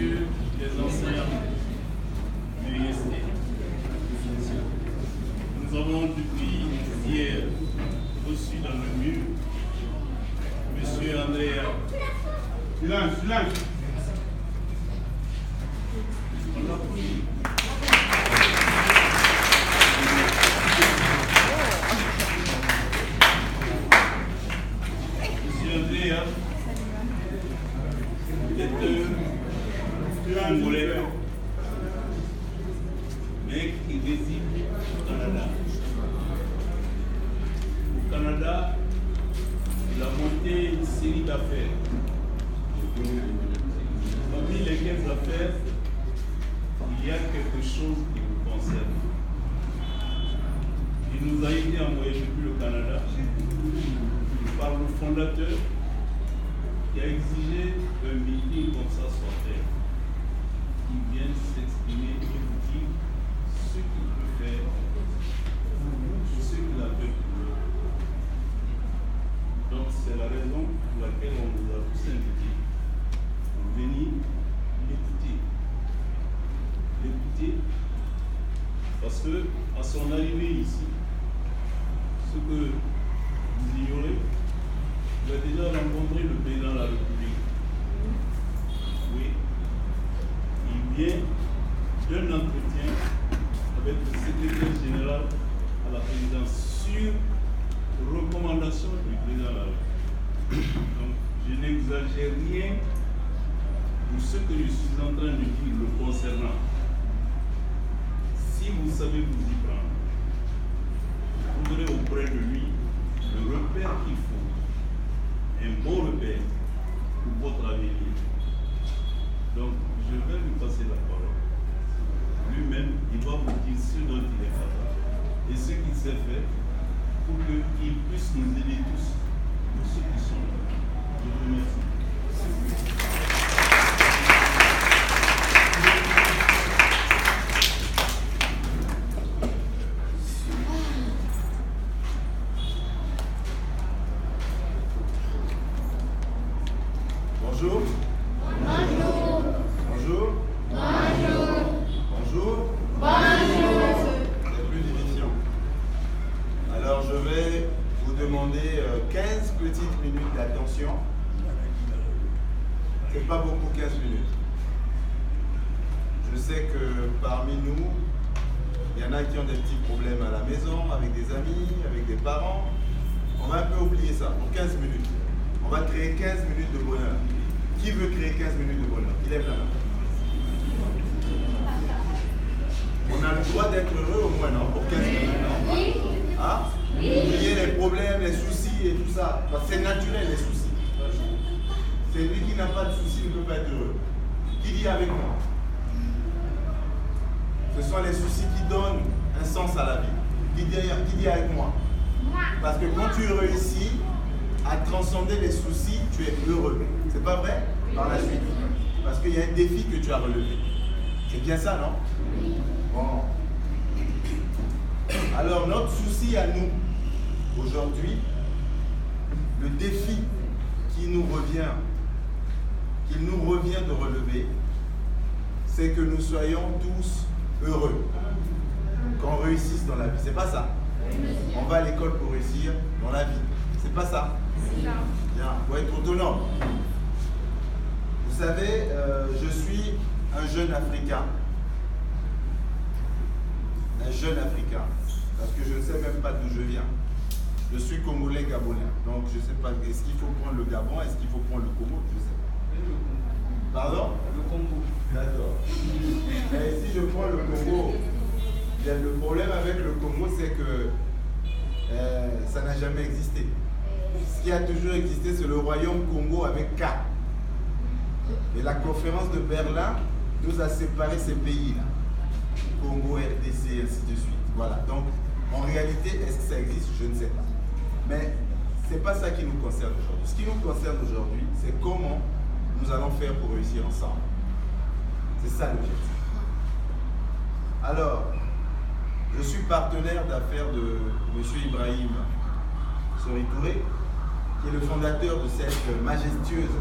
messieurs les enseignants de l'IST, nous avons depuis hier reçu dans le mur M. Andrea. Silence. Monsieur Andrea est un Congolais, mais qui réside au Canada. Au Canada, il a monté une série d'affaires. Parmi lesquelles affaires, il y a quelque chose qui vous concerne. Il nous a été envoyé depuis le Canada par le fondateur qui a exigé un meeting comme ça sur terre, qui vient s'exprimer et vous dire ce qu'il peut faire, ce qu'il a fait pour eux. Donc c'est la raison pour laquelle on vous a tous invités pour venir l'écouter. Parce que à son arrivée ici, ce que vous ignorez, il a déjà rencontré le président de la République. Oui. Il vient d'un entretien avec le secrétaire général à la présidence sur recommandation du président de la République. Donc, je n'exagère rien pour ce que je suis en train de dire le concernant. Si vous savez vous y prendre, vous aurez auprès de lui le repère qu'il faut, un bon repère pour votre avenir. Donc, je vais lui passer la parole. Lui-même, il va vous dire ce dont il est capable et ce qu'il sait faire pour qu'il puisse nous aider tous, pour ceux qui sont là. Je vous remercie. Bonjour. Bonjour. Bonjour. Bonjour. Bonjour. Bonjour. C'est plus d'édition. Alors je vais vous demander 15 petites minutes d'attention. C'est pas beaucoup 15 minutes. Je sais que parmi nous, il y en a qui ont des petits problèmes à la maison, avec des amis, avec des parents. On va un peu oublier ça pour 15 minutes. On va créer 15 minutes de bonheur. Qui veut créer 15 minutes de bonheur? Il lève la main. On a le droit d'être heureux au moins, non? Pour 15 minutes, non? Hein? Oublier les problèmes, les soucis et tout ça. C'est naturel, les soucis. Celui qui n'a pas de soucis ne peut pas être heureux. Qui dit avec moi? Ce sont les soucis qui donnent un sens à la vie. Qui dit avec moi? Parce que quand tu réussis à transcender les soucis, tu es heureux. C'est pas vrai? Par la suite. Parce qu'il y a un défi que tu as relevé. C'est bien ça, non? Bon. Alors, notre souci à nous, aujourd'hui, le défi qui nous revient de relever, c'est que nous soyons tous heureux. Qu'on réussisse dans la vie. C'est pas ça? On va à l'école pour réussir dans la vie. C'est pas ça? Bien, il faut être autonome. Vous savez, je suis un jeune Africain. Parce que je ne sais même pas d'où je viens. Je suis Congolais Gabonais. Donc je ne sais pas, est-ce qu'il faut prendre le Gabon, est-ce qu'il faut prendre le Congo? Je ne sais pas. Pardon? Le Congo. D'accord. Et si je prends le Congo, le problème avec le Congo, c'est que ça n'a jamais existé. Ce qui a toujours existé, c'est le royaume Congo avec K. Et la conférence de Berlin nous a séparé ces pays-là. Congo, RDC, et ainsi de suite. Voilà. Donc, en réalité, est-ce que ça existe? Je ne sais pas. Mais ce n'est pas ça qui nous concerne aujourd'hui. Ce qui nous concerne aujourd'hui, c'est comment nous allons faire pour réussir ensemble. C'est ça l'objectif. Alors, je suis partenaire d'affaires de M. Ibrahim Sori-Touré, qui est le fondateur de cette majestueuse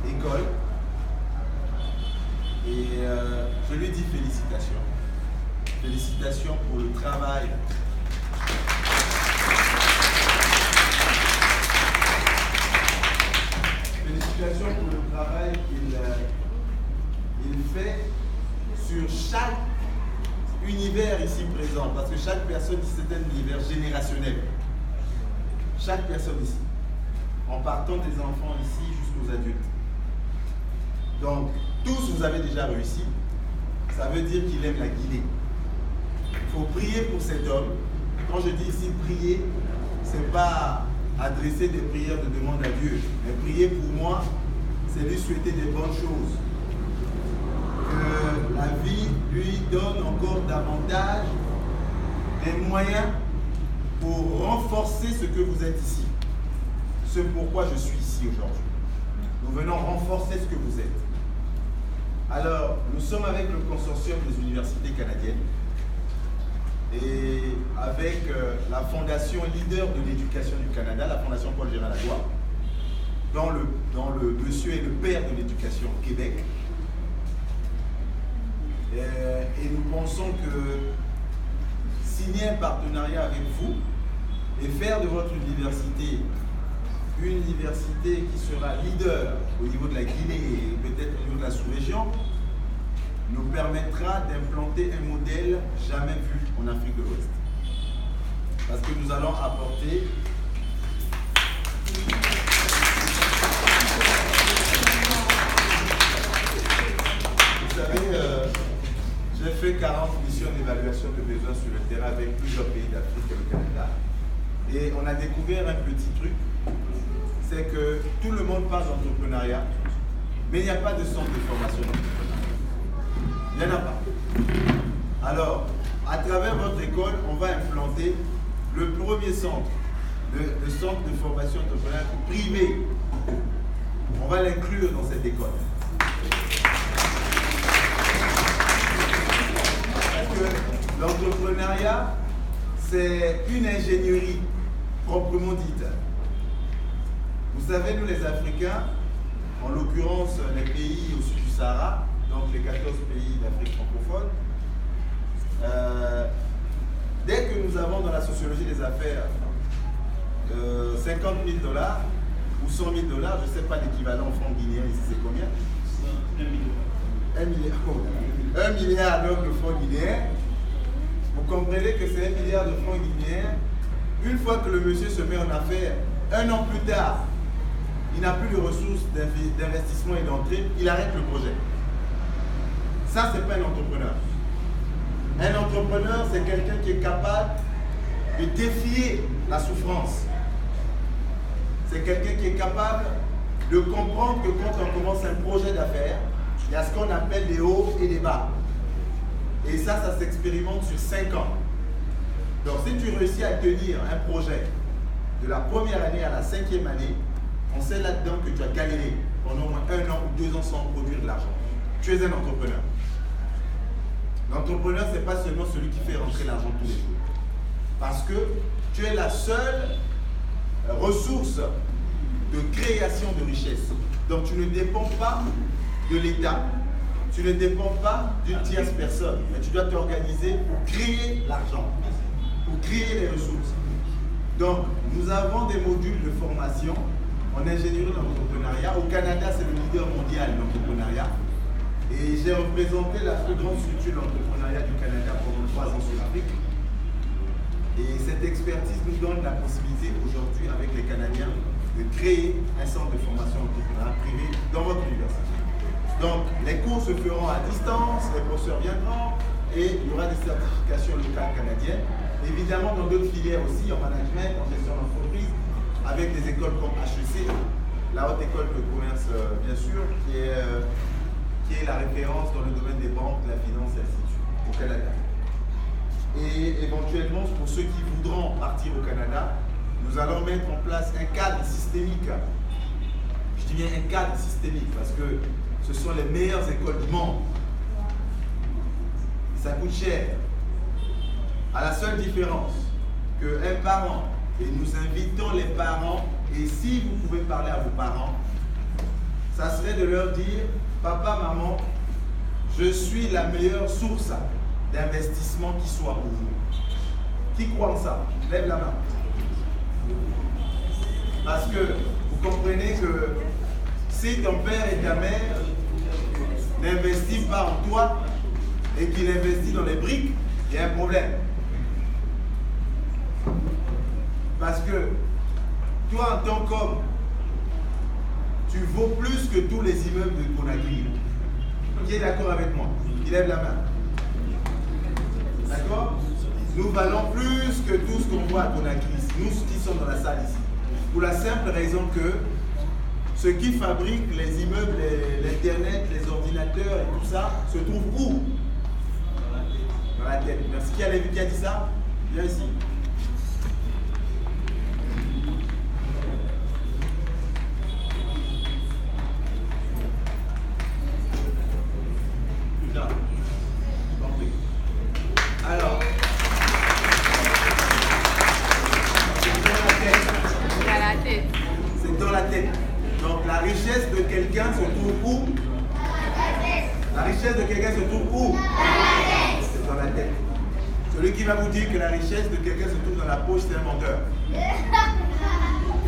école. Et je lui dis félicitations. Félicitations pour le travail. Félicitations pour le travail qu'il fait sur chaque univers ici présent. Parce que chaque personne ici, c'est un univers générationnel. Chaque personne ici. En partant des enfants ici jusqu'aux adultes. Donc, tous vous avez déjà réussi. Ça veut dire qu'il aime la Guinée. Il faut prier pour cet homme. Quand je dis ici prier, ce n'est pas adresser des prières de demande à Dieu. Mais prier pour moi, c'est lui souhaiter des bonnes choses. Que la vie lui donne encore davantage des moyens pour renforcer ce que vous êtes ici. C'est pourquoi je suis ici aujourd'hui. Nous venons renforcer ce que vous êtes. Alors, nous sommes avec le consortium des universités canadiennes et avec la fondation leader de l'éducation du Canada, la fondation Paul Gérard Lagoire, dont le monsieur est le père de l'éducation au Québec. Et nous pensons que signer un partenariat avec vous et faire de votre université une université qui sera leader au niveau de la Guinée et peut-être au niveau de la sous-région, nous permettra d'implanter un modèle jamais vu en Afrique de l'Ouest. Parce que nous allons apporter vous savez, j'ai fait 40 missions d'évaluation de besoins sur le terrain avec plusieurs pays d'Afrique et le Canada. Et on a découvert un petit truc, c'est que tout le monde parle d'entrepreneuriat, mais il n'y a pas de centre de formation d'entrepreneuriat. Il n'y en a pas. Alors, à travers votre école, on va implanter le premier centre, le centre de formation d'entrepreneuriat privé. On va l'inclure dans cette école. Parce que l'entrepreneuriat, c'est une ingénierie proprement dite. Vous savez, nous les Africains, en l'occurrence les pays au sud du Sahara, donc les 14 pays d'Afrique francophone, dès que nous avons dans la sociologie des affaires 50 000 $ ou 100 000 $, je ne sais pas l'équivalent en francs guinéens ici, c'est combien? 1 milliard. 1 milliard donc de francs guinéens. Vous comprenez que c'est 1 milliard de francs guinéens. Une fois que le monsieur se met en affaires, 1 an plus tard, il n'a plus de ressources d'investissement et d'entrée, il arrête le projet. Ça, ce n'est pas un entrepreneur. Un entrepreneur, c'est quelqu'un qui est capable de défier la souffrance. C'est quelqu'un qui est capable de comprendre que quand on commence un projet d'affaires, il y a ce qu'on appelle les hauts et les bas. Et ça s'expérimente sur 5 ans. Donc si tu réussis à tenir un projet de la première année à la 5e année, on sait là-dedans que tu as galéré pendant au moins 1 an ou 2 ans sans produire de l'argent. Tu es un entrepreneur. L'entrepreneur, ce n'est pas seulement celui qui fait rentrer l'argent tous les jours. Parce que tu es la seule ressource de création de richesse. Donc tu ne dépends pas de l'État. Tu ne dépends pas d'une tierce personne. Mais tu dois t'organiser pour créer l'argent, pour créer les ressources. Donc nous avons des modules de formation en ingénierie de l'entrepreneuriat. Au Canada, c'est le leader mondial de l'entrepreneuriat. Et j'ai représenté la plus grande structure de l'entrepreneuriat du Canada pendant 3 ans sur l'Afrique. Et cette expertise nous donne la possibilité aujourd'hui, avec les Canadiens, de créer un centre de formation entrepreneuriat privé dans votre université. Donc, les cours se feront à distance, les professeurs viendront et il y aura des certifications locales canadiennes. Évidemment, dans d'autres filières aussi, en management, en gestion d'entreprise, avec des écoles comme HEC, la Haute École de Commerce, bien sûr, qui est la référence dans le domaine des banques, de la finance et ainsi de suite, au Canada. Et éventuellement, pour ceux qui voudront partir au Canada, nous allons mettre en place un cadre systémique. Je dis bien un cadre systémique parce que ce sont les meilleures écoles du monde. Ça coûte cher. À la seule différence qu'un parent, et nous invitons les parents, et si vous pouvez parler à vos parents, ça serait de leur dire: papa, maman, je suis la meilleure source d'investissement qui soit pour vous. Qui croit en ça? Lève la main. Parce que vous comprenez que si ton père et ta mère n'investissent pas en toi et qu'il investit dans les briques, il y a un problème. Parce que toi, en tant qu'homme, tu vaux plus que tous les immeubles de Conakry. Qui est d'accord avec moi? Qui lève la main. D'accord? Nous valons plus que tout ce qu'on voit à Conakry, nous qui sommes dans la salle ici. Pour la simple raison que ceux qui fabriquent les immeubles, l'Internet, les ordinateurs et tout ça, se trouvent où? Dans la tête. Merci. Qui a dit ça? Viens ici. Alors, c'est dans la tête. Donc la richesse de quelqu'un se trouve où? La richesse de quelqu'un se trouve où? C'est dans la tête. Celui qui va vous dire que la richesse de quelqu'un se trouve dans la poche, c'est un menteur.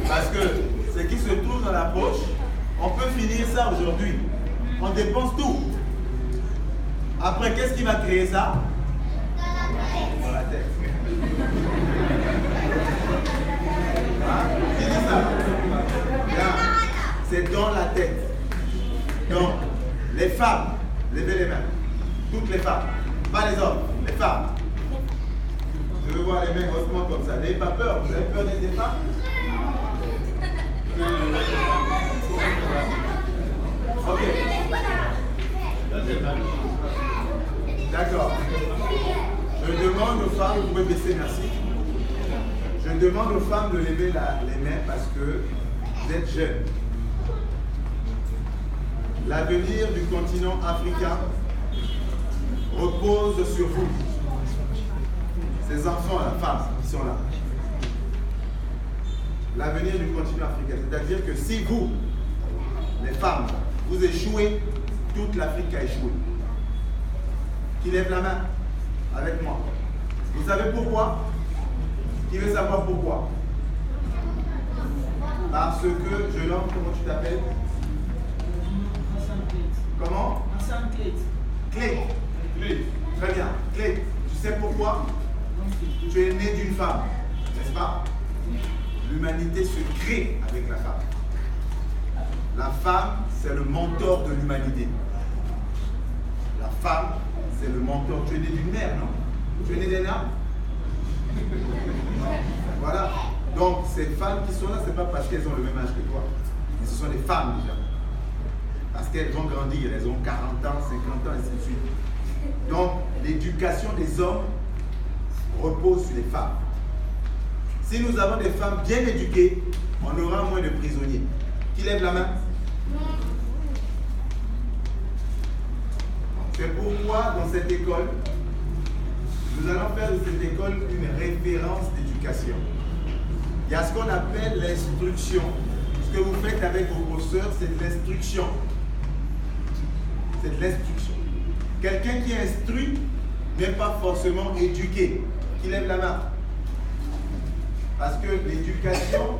Parce que ce qui se trouve dans la poche, on peut finir ça aujourd'hui. On dépense tout. Après, qu'est-ce qui va créer ça? Dans la tête. Hein? Qui dit ça? Bien. C'est dans la tête. Donc, les femmes, levez les mains. Toutes les femmes. Pas les hommes, les femmes. Je veux voir les mains hautement comme ça. N'ayez pas peur. Vous avez peur des femmes? Ok. D'accord. Je demande aux femmes, vous pouvez baisser, merci. Je demande aux femmes de lever les mains parce que vous êtes jeunes. L'avenir du continent africain repose sur vous. Ces enfants, la femme qui sont là. L'avenir du continent africain. C'est-à-dire que si vous, les femmes, vous échouez, toute l'Afrique a échoué. Qui lève la main avec moi? Vous savez pourquoi? Qui veut savoir pourquoi? Parce que, jeune homme, comment tu t'appelles? Comment? Clé. Clé. Très bien. Clé. Tu sais pourquoi? Tu es né d'une femme, n'est-ce pas? L'humanité se crée avec la femme. La femme, c'est le mentor de l'humanité. La femme, c'est le mentor. Tu es né d'une mère, non? Tu es né d'un homme? Voilà. Donc, ces femmes qui sont là, ce n'est pas parce qu'elles ont le même âge que toi. Mais ce sont des femmes déjà. Parce qu'elles vont grandir, elles ont 40 ans, 50 ans, et ainsi de suite. Donc, l'éducation des hommes repose sur les femmes. Si nous avons des femmes bien éduquées, on aura moins de prisonniers. Qui lève la main? C'est pourquoi dans cette école, nous allons faire de cette école une référence d'éducation. Il y a ce qu'on appelle l'instruction. Ce que vous faites avec vos professeurs, c'est de l'instruction. C'est de l'instruction. Quelqu'un qui instruit n'est pas forcément éduqué. Qui lève la main? Parce que l'éducation